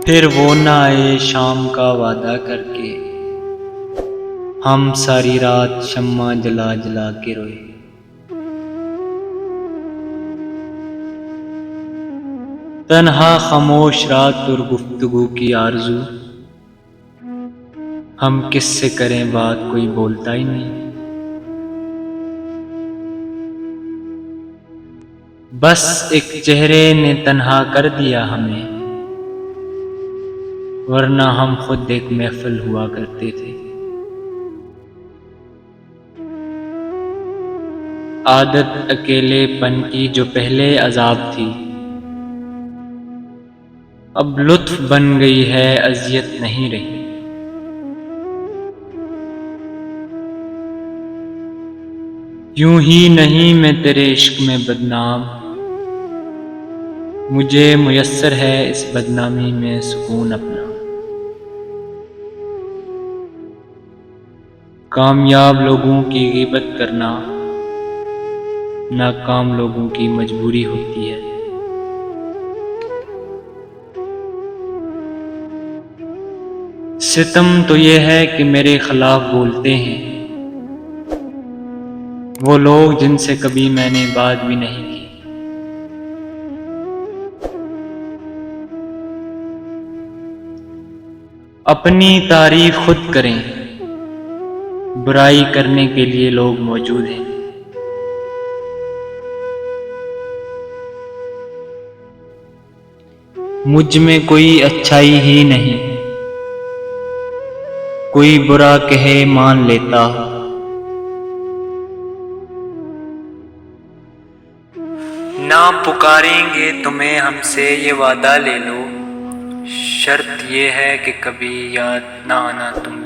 پھر وہ نہ آئے شام کا وعدہ کر کے، ہم ساری رات شمع جلا جلا کے روئے۔ تنہا خاموش رات اور گفتگو کی آرزو، ہم کس سے کریں بات کوئی بولتا ہی نہیں۔ بس ایک چہرے نے تنہا کر دیا ہمیں، ورنہ ہم خود ایک محفل ہوا کرتے تھے۔ عادت اکیلے پن کی جو پہلے عذاب تھی، اب لطف بن گئی ہے، اذیت نہیں رہی۔ یوں ہی نہیں میں تیرے عشق میں بدنام، مجھے میسر ہے اس بدنامی میں سکون اپنا۔ کامیاب لوگوں کی غیبت کرنا ناکام لوگوں کی مجبوری ہوتی ہے۔ ستم تو یہ ہے کہ میرے خلاف بولتے ہیں وہ لوگ جن سے کبھی میں نے بات بھی نہیں کی۔ اپنی تعریف خود کریں، برائی کرنے کے لیے لوگ موجود ہیں۔ مجھ میں کوئی اچھائی ہی نہیں، کوئی برا کہے مان لیتا۔ نہ پکاریں گے تمہیں ہم سے یہ وعدہ لے لو، شرط یہ ہے کہ کبھی یاد نہ آنا تم